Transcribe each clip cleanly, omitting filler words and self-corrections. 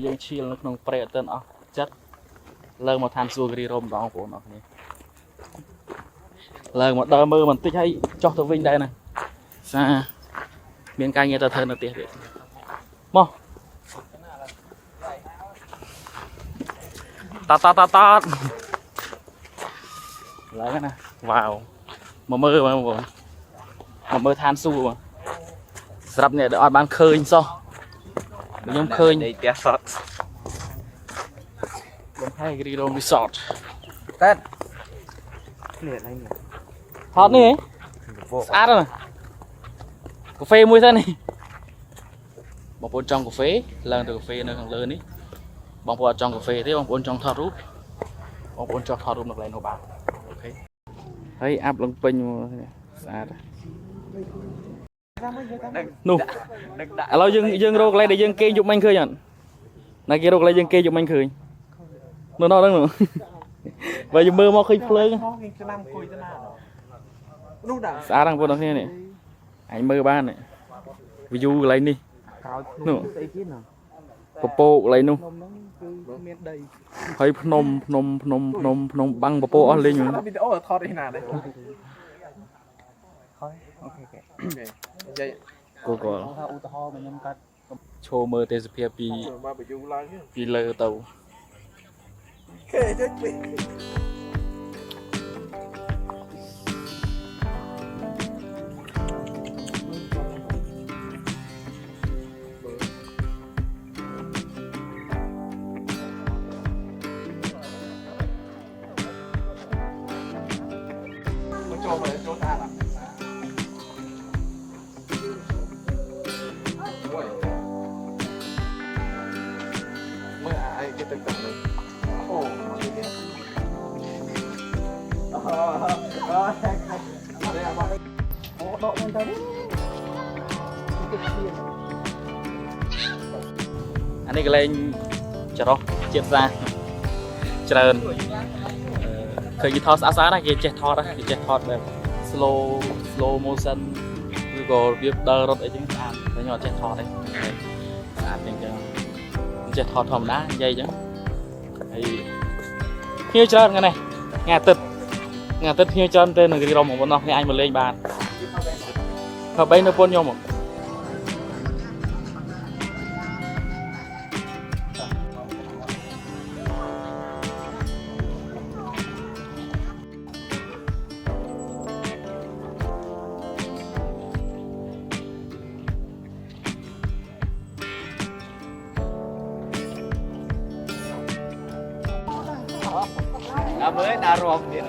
យើងឈៀលនៅក្នុងព្រៃអត់ទាន់អស់ចិត្តឡើងមកឋានសួគ៌គិរីរម្យបងប្អូនអរគ្នាឡើងមកដើរមើលបន្តិចហើយចុះទៅវិញដែរណាសាមានការងារទៅធ្វើនៅផ្ទះទៀតមកតឡើងណាវ៉ាវមកមើលបងប្អូនមកមើលឋានសួគ៌សម្រាប់អ្នកដែលអត់បានឃើញសោះខ្ញុំឃើញផ្ទះសតបំផែគិរីរម្យរីសតតែនេះអីនេះថតនេះស្អាតណាកាហ្វេមួយទៅនេះបងប្អូនចង់កាហ្វេឡើងទៅកាហ្វេនៅខាងលើនេះបងប្អូនអត់ចង់កាហ្វេទេបងប្អូនចង់ថតរូបបងប្អូនចង់ថតរូបនៅកន្លែងនោះបានអូខេហើយអាប់ឡើងពេញស្អាតនោះឥឡូវយើងរកកន្លែងដែលយើងគេងយប់មិញឃើញអត់ណាគេរកកន្លែងយើងគេងយប់មិញឃើញនៅនោះហ្នឹងបើយើងមើលមកឃើញភ្លើងស្អាតហ្នឹងបងប្អូនគ្នានេះអញមើលបាន view កន្លែងនេះនោះពពកកន្លែងនោះហើយភ្នំបាំងពពកអស់លេងវីដេអូថតឯណាដែរអូខេនិយាយកូកូថាឧទាហរណ៍ខ្ញុំកាត់ឈោមើលទេសភាពពីលើទៅគេចុចពីចូលតាឡាមើលអាយគេទឹកទឹកនេះអូដកមិនទៅអានេះកន្លែងចរោះជាតិសាច្រើនឃើញគេថតស្អាតណាគេចេះថតគេចេះថតបែប slow motion ឬក៏របៀបដើររត់អីចឹងស្អាតតែខ្ញុំអត់ចេះថតទេស្អាតចឹងចេះថតធម្មតានិយាយចឹងហើយភ្ញៀវច្រើនថ្ងៃនេះថ្ងៃអាទិត្យភ្ញៀវច្រើនទៅនៅគិរីរម្យបងប្អូនគ្នាអាចមកលេងបានហើយបីនៅពន្ធខ្ញុំដល់មើលដល់រំទៀត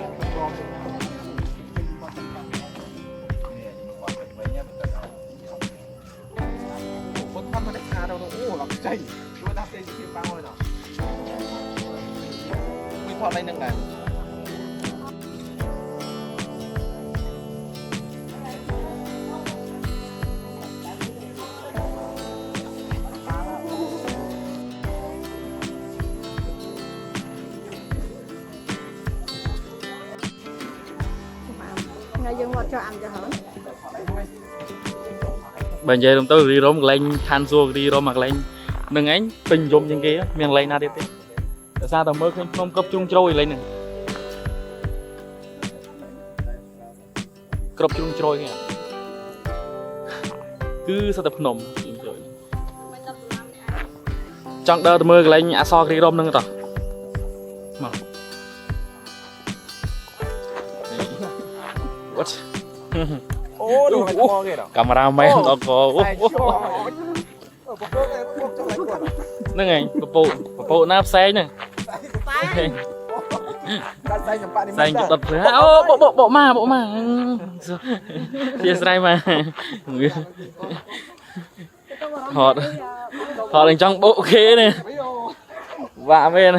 ពុតថតមកដាក់ដល់អូឡំចេញជួយដាក់ពេលជាបាំងហើយដល់មានថតឡើងនឹងដែរយើងមកចោះអាំចាស់ហើយបើនិយាយទៅគិរីរម្យកន្លែងឋានសួគ៌គិរីរម្យកន្លែងនឹងឯងពេញនិយមជាងគេមានកន្លែងណាទៀតទេដោយសារតែមើលឃើញភ្នំគ្រប់ជ្រុងជ្រោយកន្លែងហ្នឹងគ្រប់ជ្រុងជ្រោយគេគឺសិតតែភ្នំចង់ដើរទៅមើលកន្លែងអសរគិរីរម្យហ្នឹងតោះមក អូកាមេរ៉ាមែនអត់ក៏ហ្នឹងឯងពពកណាផ្សេងហ្នឹងផ្សេងដុតព្រឹងអូបកមកជាស្រ័យមកថតឡើងចង់បោកគេនេះវ៉ាមែន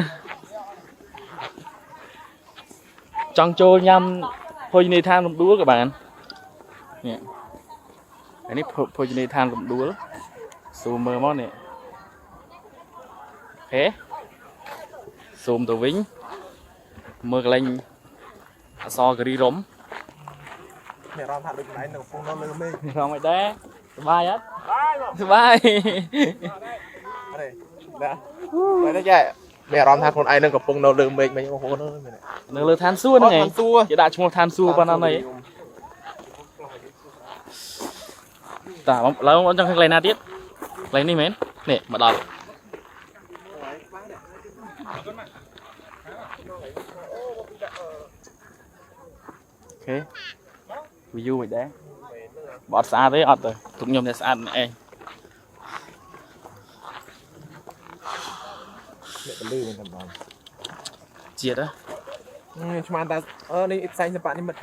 ចង់ចូលញ៉ាំភោជនីយដ្ឋានរំដួលក៏បាននេះនេះភោជនីយដ្ឋានរំដួលស៊ូមមើលមកនេះអូខេស៊ូមទៅវិញមើលកន្លែងអសរគិរីរម្យមានអារម្មណ៍ថាដូចកន្លែងនៅកំពង់នៅលើមេឃរំមិនដែរសប្បាយអត់សប្បាយ ไม่ได้แย่แม่ร้องทานคนไอ้นั่งกับปงเราลืมเบรกไปโอ้โหนั่นไม่ได้ นึกเลยทานสู้นั่นไงจะด่าชมทานสู้ปานนั้นเลยแต่แล้วมันจังไรนาtiếtไรนี่เหม็นเนี่ยมาดอลโอเควิวไปได้บอดสะอาดเลยอดเลยทุกยมจะสะอาดเอง เนี่ยเป็นลื่นเป็นกันบ้าง เจียดอะ ชมาตานี่ใส่สปานี่มัน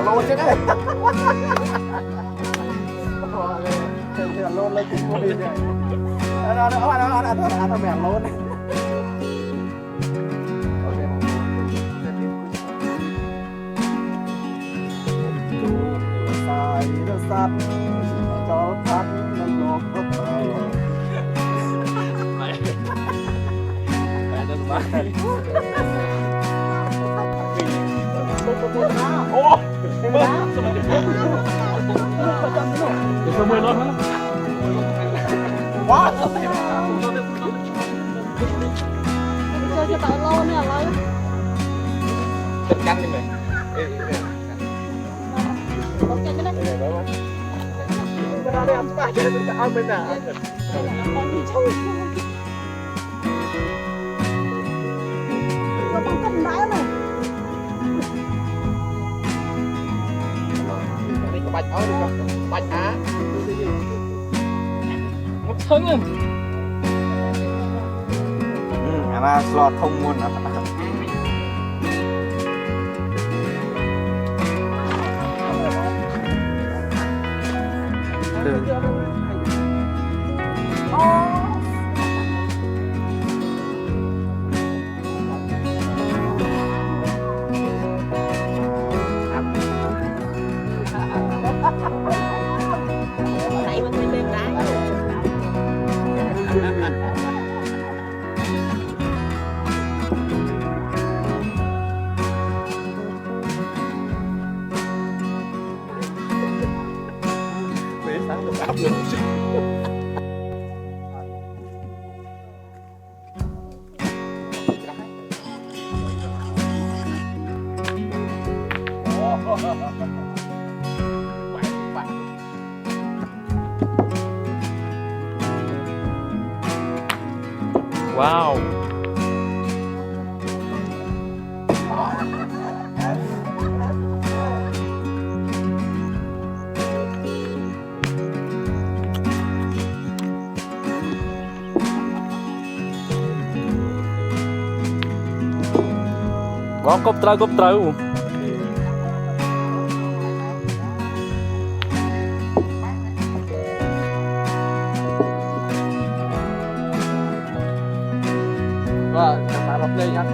โลนใช่ไหมโลนเลยกินโมดีเนี่ยเอาแบบโลนสายสัตว์จอทันมันโลกก็ไปโอ้เดี๋ยวมือรถมั้งว้าวจะต่อโลเนี่ยเรา ตึกกันยังไงโอเคไม่ได้ไม่ได้เอาไปเอาไปน่ะตอนนี้ช่วยเราต้องกันได้เลย นี่ก็บัดเอาดิครับบัดหา một thân à là slot thông muôn à này mình lên lên đá mấy sáng được áp lực wow có cốc trâu và các bạn đọc đây nhá